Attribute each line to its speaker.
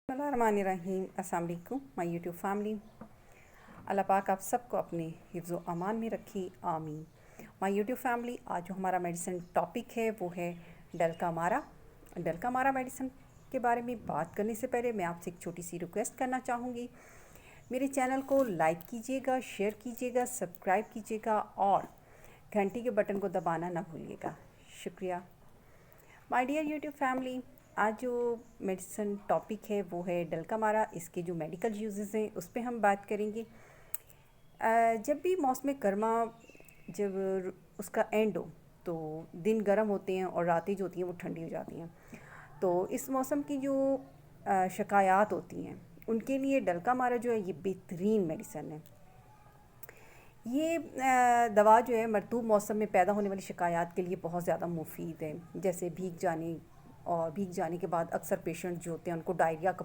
Speaker 1: बिस्मिल्लाहिर्रहमानिर्रहीम। अस्सलाम वालेकुम माय यूट्यूब फैमिली। अल्लाह पाक आप सबको अपने हिफ्ज़ व अमान में रखी, आमीन। माय यूट्यूब फैमिली, आज जो हमारा मेडिसिन टॉपिक है वो है डलकामारा। डलकामारा मेडिसिन के बारे में बात करने से पहले मैं आपसे एक छोटी सी रिक्वेस्ट करना चाहूँगी। मेरे चैनल को लाइक कीजिएगा, शेयर कीजिएगा, सब्सक्राइब कीजिएगा और घंटी के बटन को दबाना ना भूलिएगा। शुक्रिया। माय डियर यूट्यूब फैमिली, आज जो मेडिसिन टॉपिक है वो है डलकामारा। इसके जो मेडिकल यूजेस हैं उस पे हम बात करेंगे। जब भी मौसम गर्मा जब उसका एंड हो तो दिन गर्म होते हैं और रातें जो होती हैं वो ठंडी हो जाती हैं। तो इस मौसम की जो शिकायत होती हैं उनके लिए डलकामारा जो है ये बेहतरीन मेडिसिन है। ये दवा जो है मरतूब मौसम में पैदा होने वाली शिकायत के लिए बहुत ज़्यादा मुफीद है। जैसे भीग जाने के बाद अक्सर पेशेंट जो होते हैं उनको डायरिया का